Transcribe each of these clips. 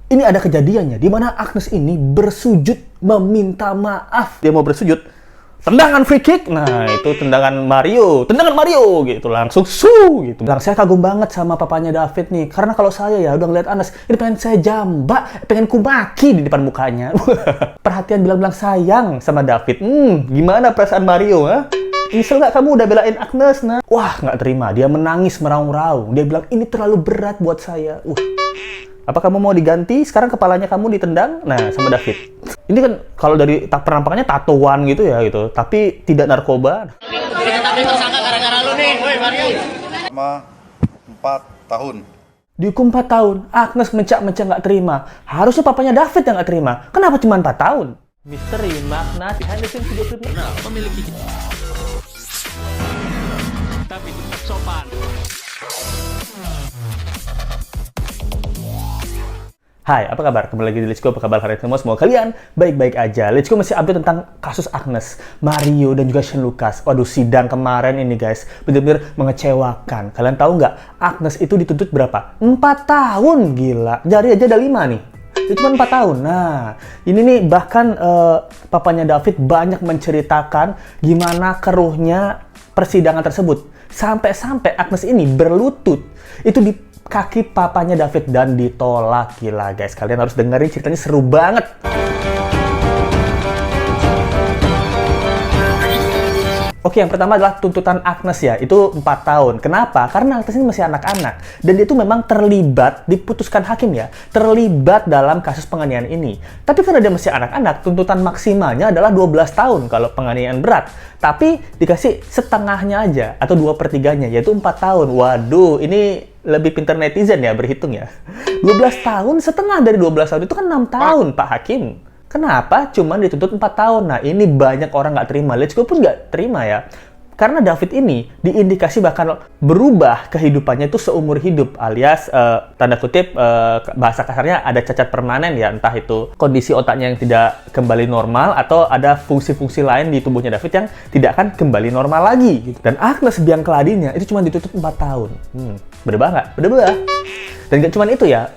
Ini ada kejadiannya di mana Agnes ini bersujud meminta maaf. Dia mau bersujud, tendangan free kick. Nah, itu tendangan Mario gitu, langsung gitu. Bilang, saya kagum banget sama papanya David nih, karena kalau saya ya udah ngeliat Agnes, ini pengen saya jambak, pengen kumaki di depan mukanya. Perhatian, bilang-bilang sayang sama David. Gimana perasaan Mario, ha? Nyesel nggak kamu udah belain Agnes, nah? Wah, nggak terima. Dia menangis meraung-raung. Dia bilang, ini terlalu berat buat saya. Apa kamu mau diganti? Sekarang kepalanya kamu ditendang? Nah, sama David. Ini kan kalau dari penampakannya tatoan gitu ya, gitu. Tapi tidak narkoba. Tapi tersangka gara-gara lu nih, woi Mario. Selama 4 tahun. Dihukum 4 tahun. Agnes mencak-mencak nggak terima. Harusnya papanya David yang nggak terima. Kenapa cuma 4 tahun? Misteri makna behind the scenes video klip Benar, memiliki tapi tetap sopan. Hai, apa kabar? Kembali lagi di Let's Go. Apa kabar hari ini semua? Semoga kalian baik-baik aja. Let's Go masih update tentang kasus Agnes, Mario, dan juga Shane Lucas. Waduh, sidang kemarin ini guys, benar-benar mengecewakan. Kalian tahu nggak? Agnes itu dituntut berapa? 4 tahun, gila. Jari aja ada 5 nih. Itu cuma 4 tahun. Nah, ini nih bahkan papanya David banyak menceritakan gimana keruhnya persidangan tersebut. Sampai-sampai Agnes ini berlutut. Itu di kaki papanya David dan ditolak. Gila guys, kalian harus dengerin ceritanya, seru banget. Oke, yang pertama adalah tuntutan Agnes ya, itu 4 tahun. Kenapa? Karena Agnes ini masih anak-anak. Dan dia itu memang terlibat, diputuskan hakim ya, terlibat dalam kasus penganiayaan ini. Tapi karena dia masih anak-anak, tuntutan maksimalnya adalah 12 tahun kalau penganiayaan berat. Tapi dikasih setengahnya aja, atau 2/3-nya, yaitu 4 tahun. Waduh, ini lebih pintar netizen ya berhitung ya. 12 tahun, setengah dari 12 tahun itu kan 6 tahun, Pak Hakim. Kenapa cuma dituntut 4 tahun? Nah, ini banyak orang nggak terima. Let's Go pun nggak terima ya. Karena David ini diindikasi bahkan berubah kehidupannya itu seumur hidup, alias tanda kutip bahasa kasarnya ada cacat permanen ya, entah itu kondisi otaknya yang tidak kembali normal atau ada fungsi-fungsi lain di tubuhnya David yang tidak akan kembali normal lagi gitu. Dan Agnes biang keladinya itu cuma dituntut 4 tahun. Berubah nggak? Berubah. Dan nggak cuma itu ya,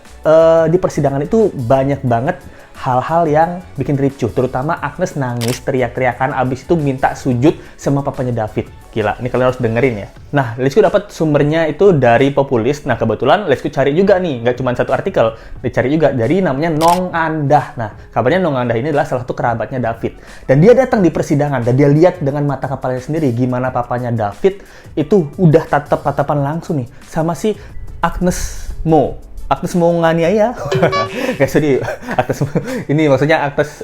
di persidangan itu banyak banget hal-hal yang bikin ricuh, terutama Agnes nangis teriak-teriakan abis itu minta sujud sama papanya David. Gila, ini kalian harus dengerin ya. Nah, Let's Go dapat sumbernya itu dari Populis. Nah, kebetulan Let's Go cari juga nih, nggak cuma satu artikel, dicari juga dari namanya Nong Andah. Nah, kabarnya Nong Andah ini adalah salah satu kerabatnya David. Dan dia datang di persidangan dan dia lihat dengan mata kepalanya sendiri gimana papanya David itu udah tatap-tatapan langsung nih sama si Agnes Mo. Agnes mau nganiaya, nggak sedih. Agnes ini maksudnya Agnes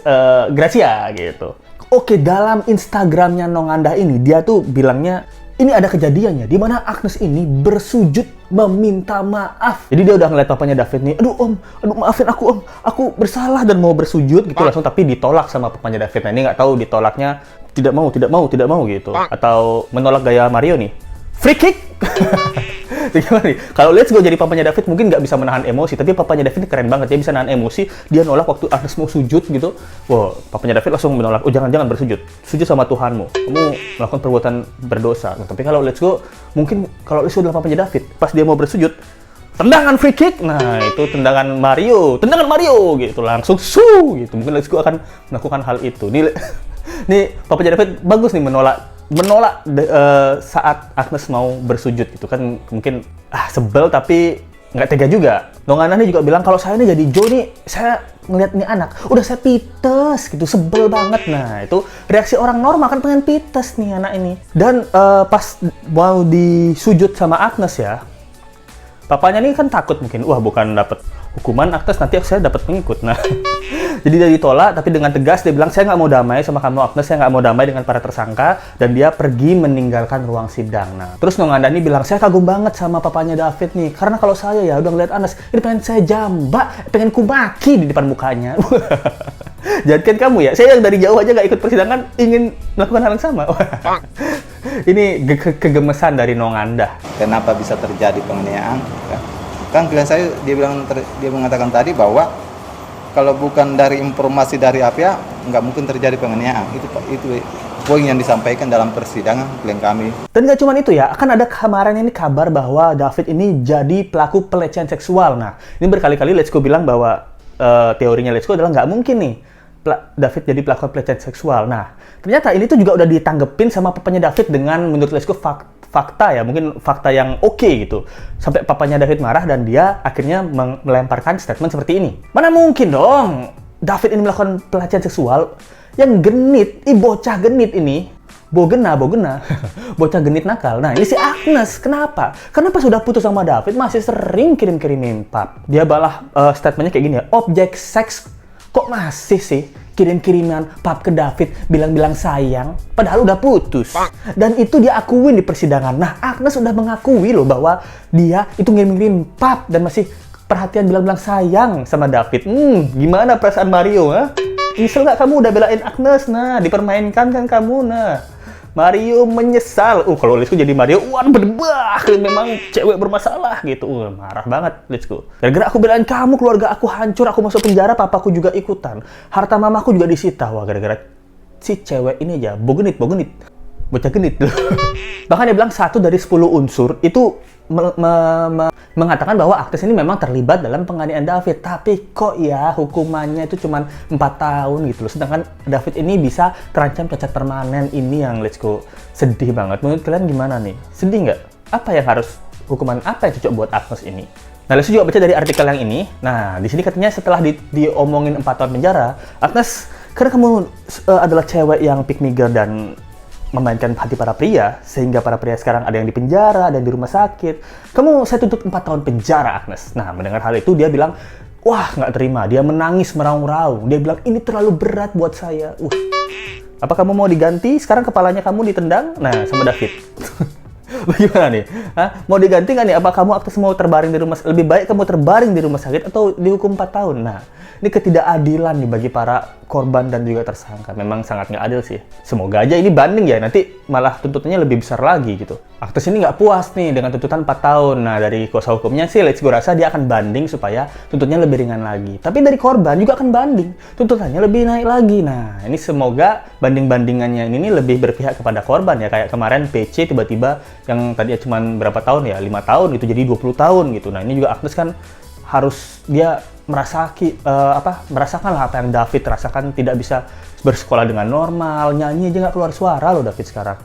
Gracia gitu. Oke, dalam Instagramnya Nong Andah ini dia tuh bilangnya ini ada kejadiannya di mana Agnes ini bersujud meminta maaf. Jadi dia udah ngeliat papanya David nih, aduh maafin aku aku bersalah dan mau bersujud gitu langsung, tapi ditolak sama papanya David. Nah, ini nggak tahu ditolaknya tidak mau gitu, atau menolak gaya Mario nih, free kick. Gimana nih? Kalau Let's Go jadi papanya David mungkin nggak bisa menahan emosi, tapi papanya David ini keren banget, dia bisa nahan emosi. Dia nolak waktu Agnes mau sujud gitu. Wow, papanya David langsung menolak. Oh, jangan bersujud, sujud sama Tuhanmu, kamu melakukan perbuatan berdosa. Nah, tapi kalau Let's Go, mungkin kalau Let's Go adalah papanya David, pas dia mau bersujud, tendangan free kick. Nah, itu tendangan Mario gitu, langsung gitu. Mungkin Let's Go akan melakukan hal itu. Nih papanya David bagus nih menolak saat Agnes mau bersujud gitu kan, mungkin sebel tapi nggak tega juga. Nong Andah juga bilang kalau saya nih jadi Joe nih, saya ngeliat nih anak udah saya pites gitu, sebel banget. Nah, itu reaksi orang normal kan, pengen pites nih anak ini. Dan pas mau disujud sama Agnes ya, papanya nih kan takut mungkin, bukan dapat hukuman Agnes, nanti saya dapat pengikut. Nah, jadi dia ditolak, tapi dengan tegas dia bilang, saya nggak mau damai sama kamu Agnes, saya nggak mau damai dengan para tersangka, dan dia pergi meninggalkan ruang sidang. Nah, terus Nong Andah ini bilang, saya kagum banget sama papanya David nih, karena kalau saya ya udah ngeliat Agnes, ini pengen saya jambak, pengen kumaki di depan mukanya. Jadi kan kamu ya, saya yang dari jauh aja nggak ikut persidangan, ingin melakukan hal yang sama. Ini kegemesan dari Nong Andah. Kenapa bisa terjadi penganiayaan? Kan klien saya dia mengatakan tadi bahwa kalau bukan dari informasi dari APA nggak mungkin terjadi penganiayaan. Itu poin yang disampaikan dalam persidangan klien kami. Dan nggak cuma itu ya, akan ada kemarin ini kabar bahwa David ini jadi pelaku pelecehan seksual. Nah, ini berkali-kali Let's Go bilang bahwa teorinya Let's Go adalah nggak mungkin nih David jadi pelaku pelecehan seksual. Nah, ternyata ini tuh juga udah ditanggepin sama papanya David dengan menurut Let's Go fakta ya, mungkin fakta yang oke gitu. Sampai papanya David marah dan dia akhirnya melemparkan statement seperti ini. Mana mungkin dong David ini melakukan pelecehan seksual yang genit, bocah genit ini. Bogena, bocah genit nakal. Nah, ini si Agnes, kenapa sudah putus sama David masih sering kirim-kirimin pap? Dia balah statementnya kayak gini ya, objek seks kok masih sih kirim-kiriman pap ke David, bilang-bilang sayang, padahal udah putus. Dan itu dia akuin di persidangan. Nah, Agnes udah mengakui loh bahwa dia itu ngirim-ngirim pap dan masih perhatian bilang-bilang sayang sama David. Gimana perasaan Mario, ha? Nyesel nggak kamu udah belain Agnes? Nah, dipermainkan kan kamu, nah. Mario menyesal. Kalau Let's Go jadi Mario, berdebah. Memang cewek bermasalah gitu. Marah banget Let's Go. Gara-gara aku belain kamu, keluarga aku hancur, aku masuk penjara, papaku juga ikutan. Harta mamaku juga disita. Wah, gara-gara si cewek ini aja. Bogenit. Bocah genit. Bahkan dia bilang 1 dari 10 unsur itu mengatakan bahwa Agnes ini memang terlibat dalam penganiayaan David, tapi kok ya hukumannya itu cuma 4 tahun gitu loh, sedangkan David ini bisa terancam cacat permanen. Ini yang Let's Go sedih banget. Menurut kalian gimana nih? Sedih nggak? Hukuman apa yang cocok buat Agnes ini? Nah, Let's Go juga baca dari artikel yang ini. Nah, di sini katanya setelah diomongin 4 tahun penjara, Agnes, karena kamu adalah cewek yang pick me girl dan memainkan hati para pria, sehingga para pria sekarang ada yang di penjara, ada yang di rumah sakit. Saya tuntut 4 tahun penjara, Agnes. Nah, mendengar hal itu, dia bilang, wah, nggak terima. Dia menangis meraung-raung. Dia bilang, ini terlalu berat buat saya. Apa kamu mau diganti? Sekarang kepalanya kamu ditendang? Nah, sama David. Bagaimana nih? Mau diganti nggak nih? Apa kamu Agnes mau terbaring di rumah? Lebih baik kamu terbaring di rumah sakit atau dihukum 4 tahun? Nah, ini ketidakadilan nih bagi para korban dan juga tersangka. Memang sangat nggak adil sih. Semoga aja ini banding ya, nanti malah tuntutannya lebih besar lagi gitu. Agnes ini nggak puas nih dengan tuntutan 4 tahun. Nah, dari kuasa hukumnya sih, Let's Go rasa dia akan banding supaya tuntutnya lebih ringan lagi. Tapi dari korban juga akan banding, tuntutannya lebih naik lagi. Nah, ini semoga banding-bandingannya ini lebih berpihak kepada korban ya. Kayak kemarin PC tiba-tiba yang tadinya cuma berapa tahun ya, 5 tahun gitu jadi 20 tahun gitu. Nah, ini juga Agnes kan harus dia merasakan lah apa yang David rasakan, tidak bisa bersekolah dengan normal, nyanyi aja nggak keluar suara loh David sekarang.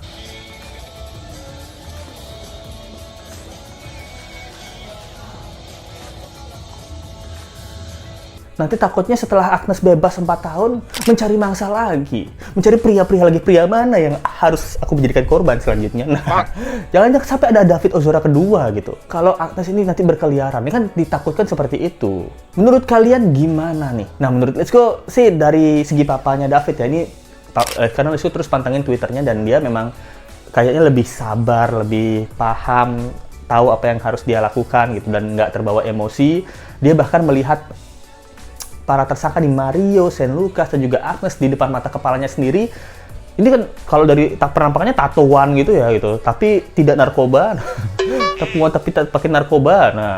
Nanti takutnya setelah Agnes bebas 4 tahun, mencari mangsa lagi. Mencari pria-pria lagi. Pria mana yang harus aku menjadikan korban selanjutnya? Nah, jangan-jangan sampai ada David Ozora kedua gitu. Kalau Agnes ini nanti berkeliaran, ini kan ditakutkan seperti itu. Menurut kalian gimana nih? Nah, menurut Let's Go sih dari segi papanya David ya, ini karena Let's Go terus pantengin Twitternya dan dia memang kayaknya lebih sabar, lebih paham, tahu apa yang harus dia lakukan gitu dan nggak terbawa emosi. Dia bahkan melihat para tersangka di Mario, Saint Lucas, dan juga Agnes di depan mata kepalanya sendiri. Ini kan kalau dari penampakannya tatoan gitu ya gitu, tapi tidak narkoba. tapi pakai narkoba. Nah,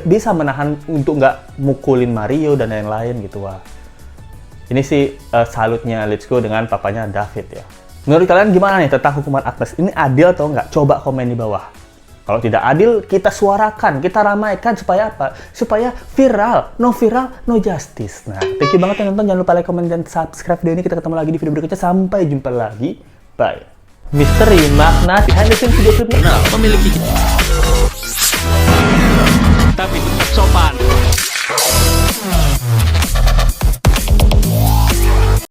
bisa menahan untuk nggak mukulin Mario dan lain-lain gitu. Wah, ini sih salutnya Let's Go dengan papanya David ya. Menurut kalian gimana nih tentang hukuman Agnes? Ini adil atau nggak? Coba komen di bawah. Kalau tidak adil, kita suarakan, kita ramaikan supaya apa? Supaya viral, no justice. Nah, thank you banget yang nonton. Jangan lupa like, comment, dan subscribe video ini. Kita ketemu lagi di video berikutnya. Sampai jumpa lagi. Bye. Misteri makna behind the scenes video klip memiliki tapi tetap sopan.